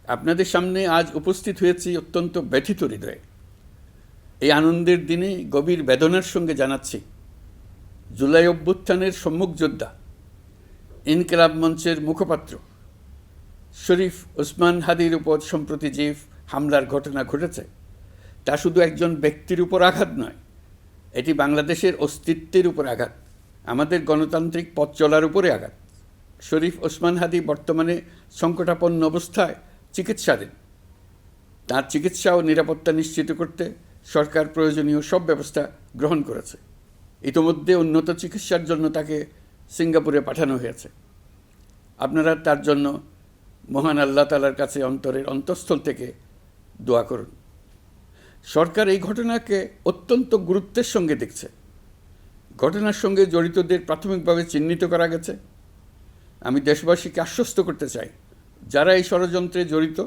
আপনাদের সামনে আজ উপস্থিত হয়েছি অত্যন্ত ব্যথিত হৃদয়ে। এই আনন্দের দিনে গভীর বেদনার সঙ্গে জানাচ্ছি, জুলাই অভ্যুত্থানের সম্মুখ যোদ্ধা, ইনকিলাব মঞ্চের মুখপাত্র শরীফ ওসমান হাদির উপর সম্প্রতি যে হামলার ঘটনা ঘটেছে, তা শুধু একজন ব্যক্তির উপর আঘাত নয়, এটি বাংলাদেশের অস্তিত্বের উপর আঘাত, আমাদের গণতান্ত্রিক পথ চলার উপরে আঘাত। শরীফ ওসমান হাদি বর্তমানে সংকটাপন্ন অবস্থায় চিকিৎসাধীন। তার চিকিৎসা ও নিরাপত্তা নিশ্চিত করতে সরকার প্রয়োজনীয় সব ব্যবস্থা গ্রহণ করেছে। ইতোমধ্যে উন্নত চিকিৎসার জন্য তাকে সিঙ্গাপুরে পাঠানো হয়েছে। আপনারা তার জন্য মহান আল্লাহ তাআলার কাছে অন্তরের অন্তঃস্থল থেকে দোয়া করুন। সরকার এই ঘটনাকে অত্যন্ত গুরুত্বের সঙ্গে দেখছে। ঘটনার সঙ্গে জড়িতদের প্রাথমিকভাবে চিহ্নিত করা গেছে। আমি দেশবাসীকে আশ্বস্ত করতে চাই, যারা এই ষড়যন্ত্রে জড়িত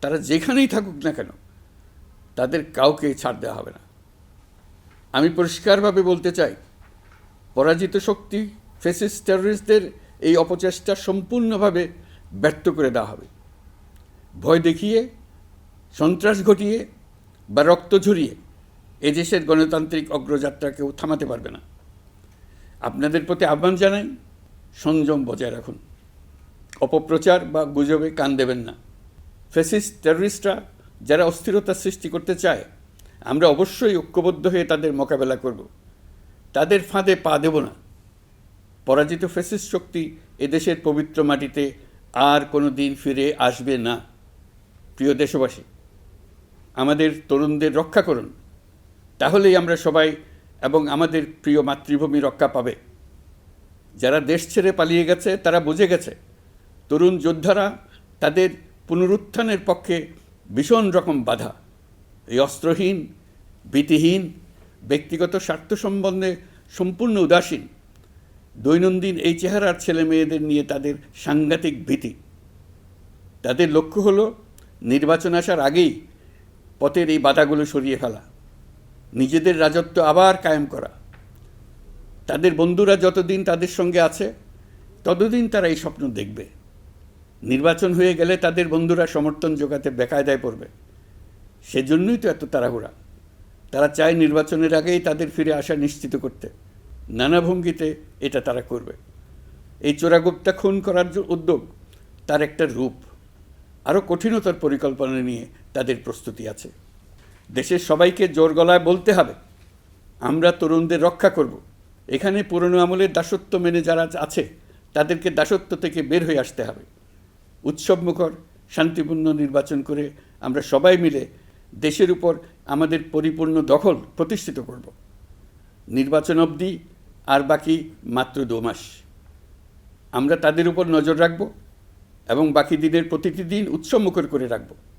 তারা যেখানেই থাকুক না কেন, তাদের কাউকে ছাড় দেওয়া হবে না। আমি পরিষ্কারভাবে বলতে চাই, পরাজিত শক্তি ফ্যাসিস্ট টেররিস্টদের এই অপচেষ্টা সম্পূর্ণভাবে ব্যর্থ করে দেওয়া হবে। ভয় দেখিয়ে, সন্ত্রাস ঘটিয়ে বা রক্ত ঝরিয়ে এদেশের গণতান্ত্রিক অগ্রযাত্রা কেউ থামাতে পারবে না। আপনাদের প্রতি আহ্বান জানাই, সংযম বজায় রাখুন, অপপ্রচার বা গুজবে কান দেবেন না। ফ্যাসিস্ট টেররিস্টরা যারা অস্থিরতা সৃষ্টি করতে চায়, আমরা অবশ্যই ঐক্যবদ্ধ হয়ে তাদের মোকাবেলা করব। তাদের ফাঁদে পা দেব না। পরাজিত ফ্যাসিস্ট শক্তি এদেশের পবিত্র মাটিতে আর কোনো দিন ফিরে আসবে না। প্রিয় দেশবাসী, আমাদের তরুণদের রক্ষা করুন, তাহলেই আমরা সবাই এবং আমাদের প্রিয় মাতৃভূমি রক্ষা পাবে। যারা দেশ ছেড়ে পালিয়ে গেছে তারা বুঝে গেছে, তরুণ যোদ্ধারা তাদের পুনরুত্থানের পক্ষে ভীষণ রকম বাধা। এই অস্ত্রহীন, ভীতিহীন, ব্যক্তিগত স্বার্থ সম্বন্ধে সম্পূর্ণ উদাসীন দৈনন্দিন এই চেহারার ছেলে মেয়েদের নিয়ে তাদের সাংঘাতিক ভীতি। তাদের লক্ষ্য হলো নির্বাচন আসার আগেই পথের এই বাধাগুলো সরিয়ে ফেলা, নিজেদের রাজত্ব আবার কায়েম করা। তাদের বন্ধুরা যতদিন তাদের সঙ্গে আছে ততদিন তারা এই স্বপ্ন দেখবে। নির্বাচন হয়ে গেলে তাদের বন্ধুরা সমর্থন জোগাতে বেকায়দায় পড়বে। সেজন্যই তো এত তাড়াহুড়া। তারা চায় নির্বাচনের আগেই তাদের ফিরে আসা নিশ্চিত করতে। নানা ভঙ্গিতে এটা তারা করবে। এই চোরাগুপ্তা খুন করার যে উদ্যোগ, তার একটা রূপ। আরও কঠিনতর পরিকল্পনা নিয়ে তাদের প্রস্তুতি আছে। দেশের সবাইকে জোর গলায় বলতে হবে, আমরা তরুণদের রক্ষা করব। এখানে পুরনো আমলের দাসত্ব মেনে যারা আছে, তাদেরকে দাসত্ব থেকে বের হয়ে আসতে হবে। উৎসবমুখর শান্তিপূর্ণ নির্বাচন করে আমরা সবাই মিলে দেশের উপর আমাদের পরিপূর্ণ দখল প্রতিষ্ঠিত করব। নির্বাচন অবধি আর বাকি মাত্র 2 মাস। আমরা তাদের উপর নজর রাখব এবং বাকি দিনের প্রতিটি দিন উৎসবমুখর করে রাখব।